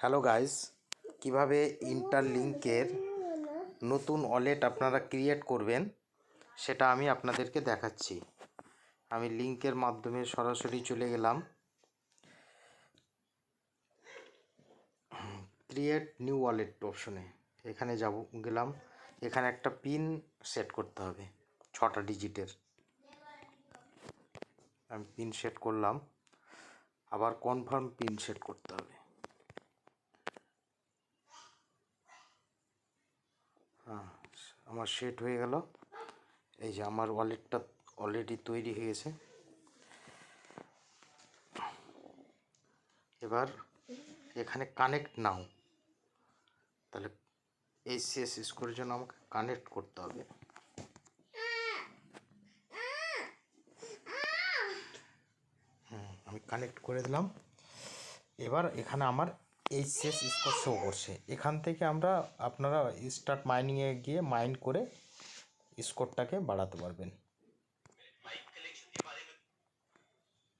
Hello guys, কিভাবে ইন্টারলিংকের নতুন wallet আপনারা ক্রিয়েট করবেন সেটা আমি আপনাদেরকে দেখাচ্ছি। আমি লিংকের মাধ্যমে সরাসরি চলে গেলাম ক্রিয়েট নিউ ওয়ালেট অপশনে। এখানে গেলাম, এখানে একটা পিন সেট করতে হবে 6টা ডিজিটের। আমি পিন সেট করলাম, আবার কনফার্ম পিন সেট করতে হবে। আমার সেট হয়ে গেল। এই যে আমার ওয়ালেটটা অলরেডি তৈরি হয়ে গেছে। এবার এখানে কানেক্ট নাও, তাহলে এইচসিএস স্কোরের জন্য আমাকে কানেক্ট করতে হবে। আমি কানেক্ট করে দিলাম। এবার এখানে আমার এইচসিএস স্কোর শো করছে। এখান থেকে আপনারা স্টার্ট মাইনিংয়ে গিয়ে মাইন করে স্কোরটাকে বাড়াতে পারবেন।